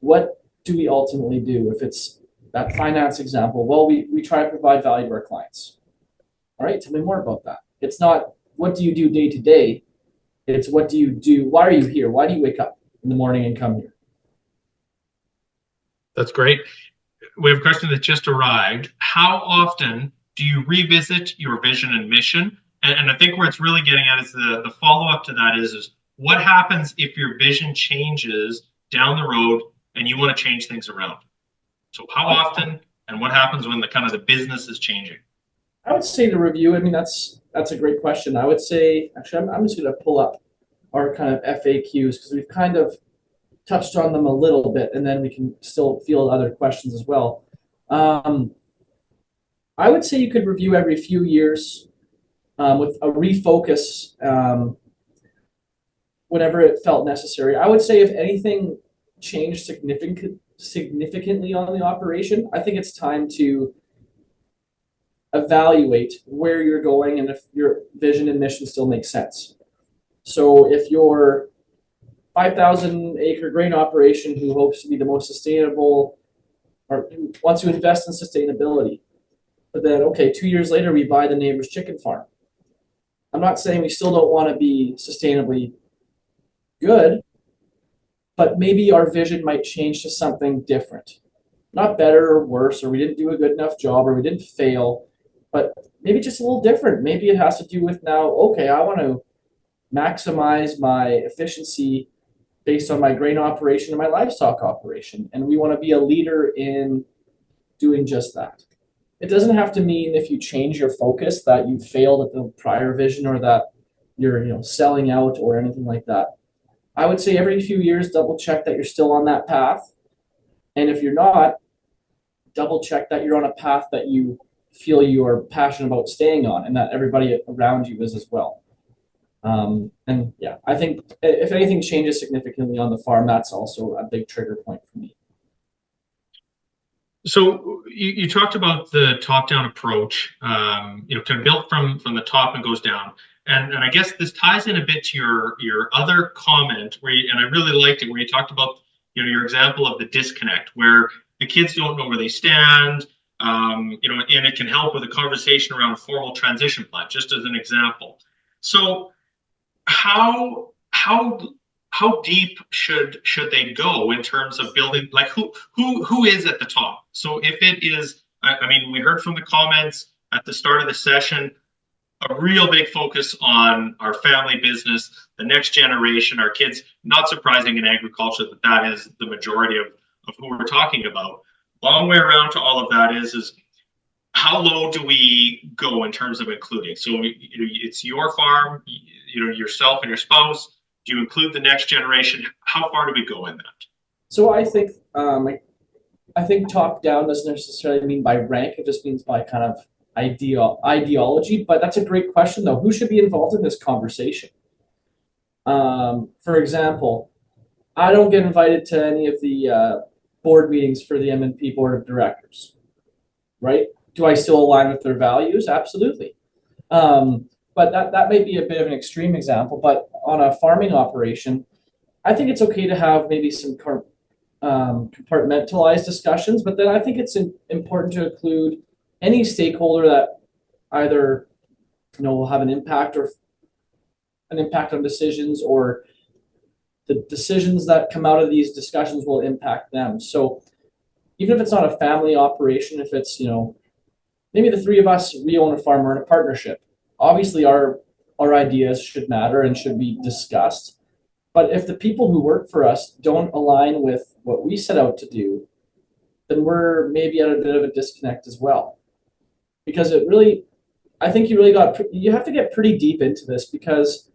what do we ultimately do? If it's that finance example, well, we try to provide value to our clients. All right, tell me more about that. It's not what do you do day to day, it's what do you do, why are you here? Why do you wake up in the morning and come here? That's great. We have a question that just arrived. How often do you revisit your vision and mission? And I think where it's really getting at is the follow-up to that is what happens if your vision changes down the road and you want to change things around? So how often and what happens when the business is changing? I would say to review, I mean, that's a great question. I would say, actually, I'm just going to pull up our kind of FAQs because we've kind of touched on them a little bit, and then we can still field other questions as well. I would say you could review every few years with a refocus whenever it felt necessary. I would say if anything changed significantly on the operation, I think it's time to evaluate where you're going and if your vision and mission still makes sense. So if your 5,000 acre grain operation who hopes to be the most sustainable or who wants to invest in sustainability, but then, okay, 2 years later, we buy the neighbor's chicken farm. I'm not saying we still don't want to be sustainably good, but maybe our vision might change to something different. Not better or worse, or we didn't do a good enough job, or we didn't fail, but maybe just a little different. Maybe it has to do with now, okay, I want to maximize my efficiency based on my grain operation and my livestock operation. And we want to be a leader in doing just that. It doesn't have to mean if you change your focus that you failed at the prior vision or that you're selling out or anything like that. I would say every few years, double check that you're still on that path. And if you're not, double check that you're on a path that you feel you are passionate about staying on and that everybody around you is as well. And yeah, I think if anything changes significantly on the farm, that's also a big trigger point for me. So you talked about the top-down approach, to build from the top and goes down. And I guess this ties in a bit to your other comment and I really liked it, where you talked about, your example of the disconnect, where the kids don't know where they stand, and it can help with a conversation around a formal transition plan, just as an example. So how deep should they go in terms of building, like who is at the top? So if it is, I mean, we heard from the comments at the start of the session, a real big focus on our family business, the next generation, our kids. Not surprising in agriculture that is the majority of who we're talking about. Long way around to all of that is how low do we go in terms of including? So it's your farm, yourself and your spouse. Do you include the next generation? How far do we go in that? So I think top down doesn't necessarily mean by rank. It just means by kind of ideology. But that's a great question, though. Who should be involved in this conversation? For example, I don't get invited to any of the board meetings for the M&P board of directors, right? Do I still align with their values? Absolutely. But that may be a bit of an extreme example, but on a farming operation, I think it's okay to have maybe some compartmentalized discussions, but then I think it's important to include any stakeholder that either will have an impact on decisions, or the decisions that come out of these discussions will impact them. So even if it's not a family operation, if it's maybe the three of us, we own a farm, we're in a partnership. Obviously, our our ideas should matter and should be discussed. But if the people who work for us don't align with what we set out to do, then we're maybe at a bit of a disconnect as well. Because I think you have to get pretty deep into this, because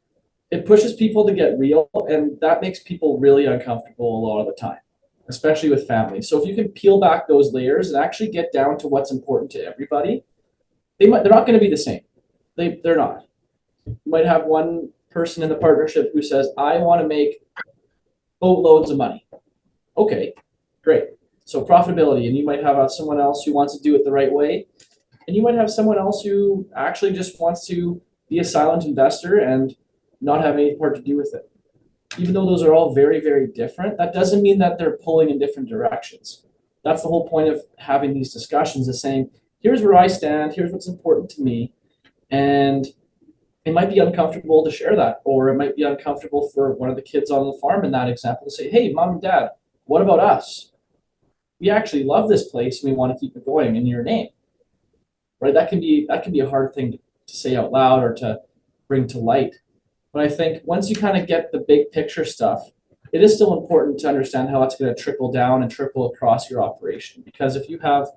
it pushes people to get real, and that makes people really uncomfortable a lot of the time, especially with family. So if you can peel back those layers and actually get down to what's important to everybody, they're not going to be the same. They're not. You might have one person in the partnership who says, I want to make boatloads of money. Okay, great. So profitability, and you might have someone else who wants to do it the right way, and you might have someone else who actually just wants to be a silent investor and not have any part to do with it. Even though those are all very, very different, that doesn't mean that they're pulling in different directions. That's the whole point of having these discussions, is saying, here's where I stand, here's what's important to me, and it might be uncomfortable to share that, or it might be uncomfortable for one of the kids on the farm in that example to say, hey, mom and dad, what about us? We actually love this place and we want to keep it going in your name. Right? That can be a hard thing to say out loud or to bring to light. But I think once you kind of get the big picture stuff, it is still important to understand how it's going to trickle down and trickle across your operation. Because if you have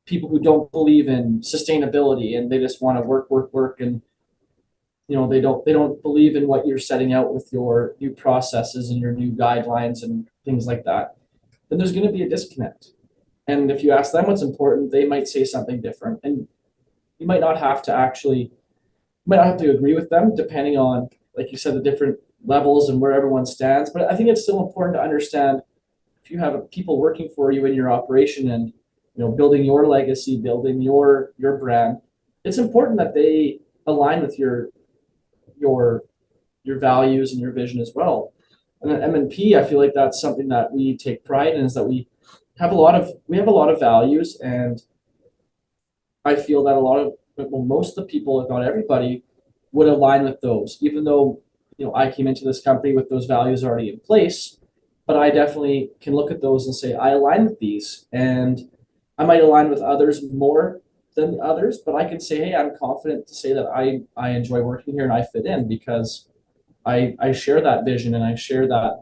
people who don't believe in sustainability and they just want to work, and they don't believe in what you're setting out with your new processes and your new guidelines and things like that, then there's going to be a disconnect. And if you ask them what's important, they might say something different, and you might not have to agree with them, depending on, like you said, the different levels and where everyone stands. But I think it's still important to understand, if you have people working for you in your operation and building your legacy, building your brand, it's important that they align with your values and your vision as well. And at M&P, I feel like that's something that we take pride in, is that we have a lot of values, and I feel that most of the people, if not everybody, would align with those, even though I came into this company with those values already in place. But I definitely can look at those and say, I align with these, and I might align with others more than others, but I can say, hey, I'm confident to say that I enjoy working here and I fit in, because I share that vision and I share that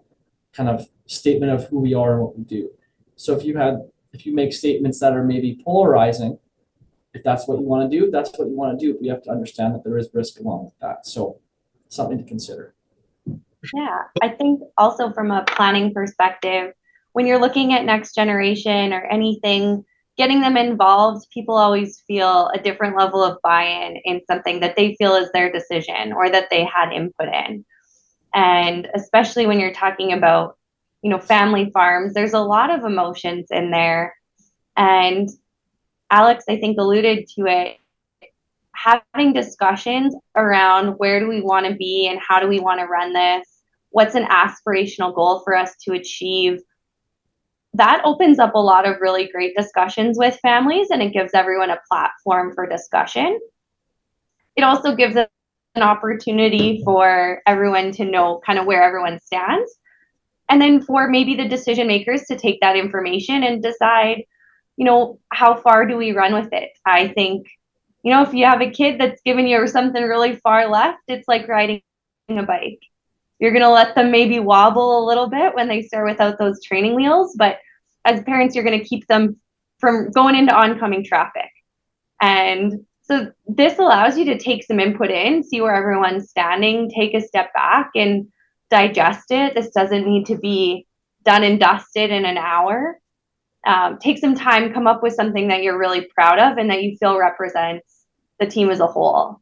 kind of statement of who we are and what we do. So if you make statements that are maybe polarizing, if that's what you want to do, that's what you want to do. But you have to understand that there is risk along with that. So something to consider. Yeah, I think also from a planning perspective, when you're looking at next generation or anything, getting them involved, people always feel a different level of buy-in in something that they feel is their decision or that they had input in. And especially when you're talking about, family farms, there's a lot of emotions in there. And Alex, I think, alluded to it, having discussions around where do we want to be and how do we want to run this? What's an aspirational goal for us to achieve? That opens up a lot of really great discussions with families, and it gives everyone a platform for discussion. It also gives an opportunity for everyone to know kind of where everyone stands. And then for maybe the decision makers to take that information and decide, how far do we run with it? I think, if you have a kid that's giving you something really far left, it's like riding a bike. You're going to let them maybe wobble a little bit when they start without those training wheels, but as parents, you're going to keep them from going into oncoming traffic. And so this allows you to take some input in, see where everyone's standing, take a step back and digest it. This doesn't need to be done and dusted in an hour. Take some time, come up with something that you're really proud of and that you feel represents the team as a whole.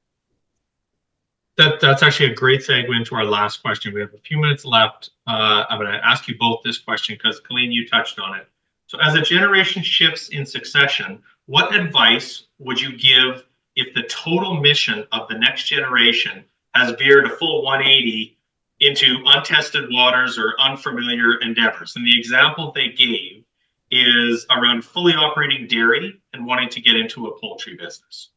That's actually a great segue into our last question. We have a few minutes left. I'm going to ask you both this question because, Colleen, you touched on it. So as a generation shifts in succession, what advice would you give if the total mission of the next generation has veered a full 180 into untested waters or unfamiliar endeavors? And the example they gave is around fully operating dairy and wanting to get into a poultry business.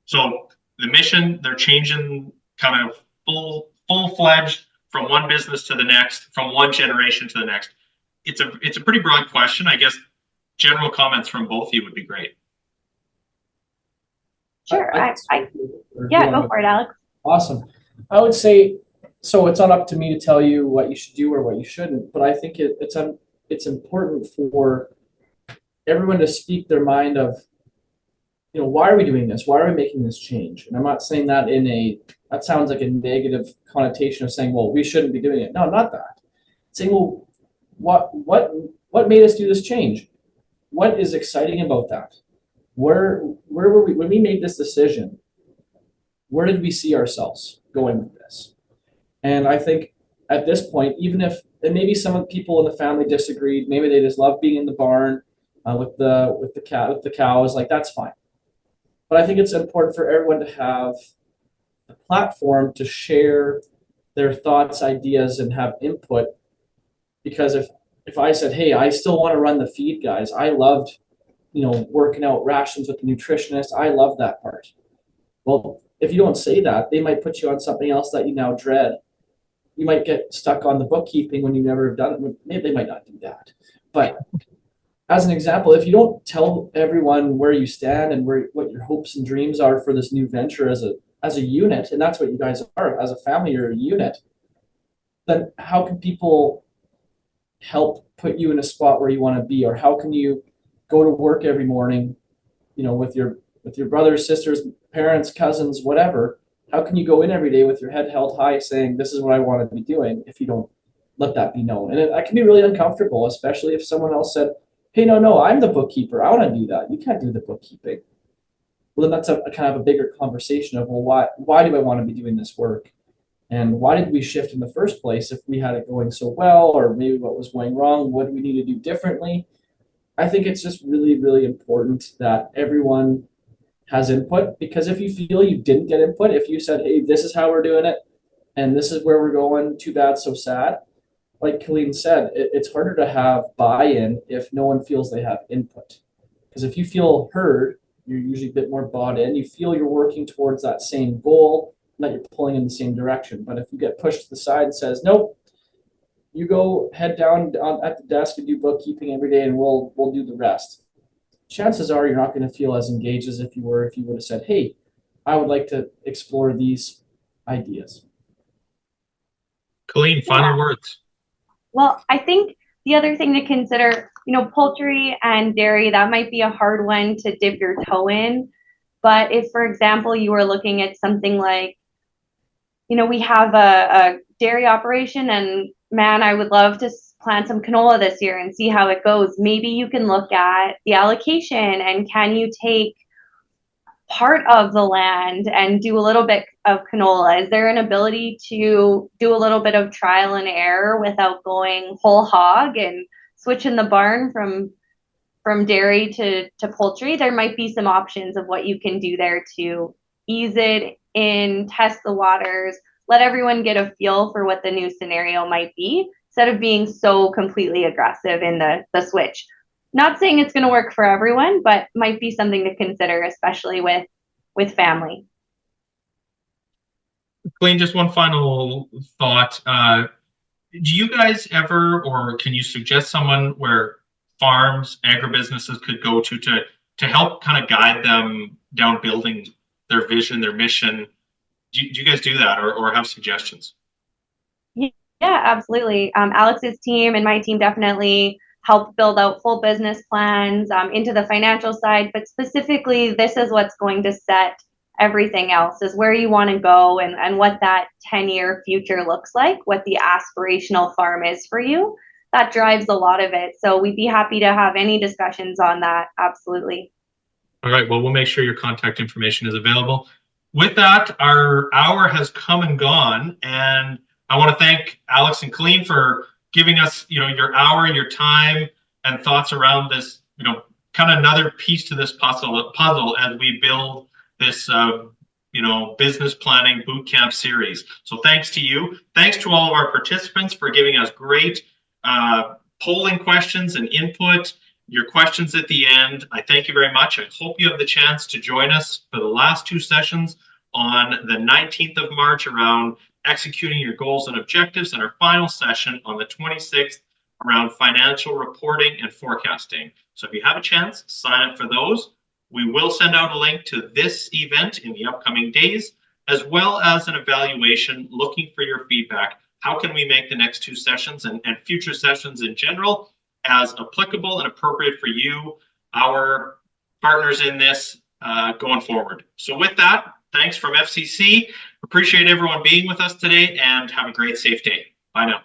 So the mission, they're changing kind of full-fledged from one business to the next, from one generation to the next. It's a pretty broad question. I guess general comments from both of you would be great. Sure. I Yeah, go for it, Alex. Awesome. I would say, so it's not up to me to tell you what you should do or what you shouldn't, but I think it's important for everyone to speak their mind of, why are we doing this? Why are we making this change? And I'm not saying that that sounds like a negative connotation of saying, well, we shouldn't be doing it. No, not that. Saying, well, what made us do this change? What is exciting about that? Where were we when we made this decision? Where did we see ourselves going with this? And I think at this point, even if, and maybe some of the people in the family disagreed, maybe they just love being in the barn with the cows, like that's fine. But I think it's important for everyone to have a platform to share their thoughts, ideas, and have input. Because if I said, hey, I still want to run the feed, guys, I loved, working out rations with the nutritionist. I love that part. Well, if you don't say that, they might put you on something else that you now dread. You might get stuck on the bookkeeping when you never have done it. Maybe they might not do that. But as an example, if you don't tell everyone where you stand and what your hopes and dreams are for this new venture as a unit, and that's what you guys are, as a family, you're a unit, then how can people help put you in a spot where you want to be? Or how can you go to work every morning, with your brothers, sisters, parents, cousins, whatever? How can you go in every day with your head held high saying, this is what I want to be doing, if you don't let that be known? And that can be really uncomfortable, especially if someone else said, hey, no, I'm the bookkeeper. I want to do that. You can't do the bookkeeping. Well, then that's a kind of a bigger conversation of, well, why do I want to be doing this work? And why did we shift in the first place if we had it going so well, or maybe what was going wrong? What do we need to do differently? I think it's just really, really important that everyone has input, because if you feel you didn't get input, if you said, hey, this is how we're doing it, and this is where we're going, too bad, so sad. Like Colleen said, it's harder to have buy-in if no one feels they have input. Because if you feel heard, you're usually a bit more bought in. You feel you're working towards that same goal, and that you're pulling in the same direction. But if you get pushed to the side and says, nope, you go head down at the desk and do bookkeeping every day, and we'll do the rest. Chances are you're not going to feel as engaged as if you would have said, hey, I would like to explore these ideas. Colleen, final words. Well, I think the other thing to consider, poultry and dairy, that might be a hard one to dip your toe in. But if, for example, you were looking at something like, we have a dairy operation, and man, I would love to plant some canola this year and see how it goes. Maybe you can look at the allocation, and can you take part of the land and do a little bit of canola? Is there an ability to do a little bit of trial and error without going whole hog and switching the barn from dairy to poultry? There might be some options of what you can do there to ease it in, test the waters, let everyone get a feel for what the new scenario might be, instead of being so completely aggressive in the switch. Not saying it's going to work for everyone, but might be something to consider, especially with family. Colleen, just one final thought. Do you guys ever, or can you suggest someone where farms, agribusinesses could go to help kind of guide them down building their vision, their mission? Do you guys do that, or have suggestions? Yeah, absolutely. Alex's team and my team definitely help build out full business plans into the financial side, but specifically, this is what's going to set everything else, is where you want to go and what that 10-year future looks like, what the aspirational farm is for you. That drives a lot of it. So we'd be happy to have any discussions on that. Absolutely. All right. Well, we'll make sure your contact information is available. With that, our hour has come and gone, and I want to thank Alex and Colleen for giving us, your hour, your time, and thoughts around this, kind of another piece to this puzzle as we build this, business planning bootcamp series. So thanks to you. Thanks to all of our participants for giving us great polling questions and input. Your questions at the end. I thank you very much. I hope you have the chance to join us for the last two sessions on the 19th of March around executing your goals and objectives, and our final session on the 26th around financial reporting and forecasting. So if you have a chance, sign up for those. We will send out a link to this event in the upcoming days, as well as an evaluation looking for your feedback. How can we make the next 2 sessions and future sessions in general as applicable and appropriate for you, our partners in this, going forward. So with that, thanks from FCC. Appreciate everyone being with us today, and have a great, safe day. Bye now.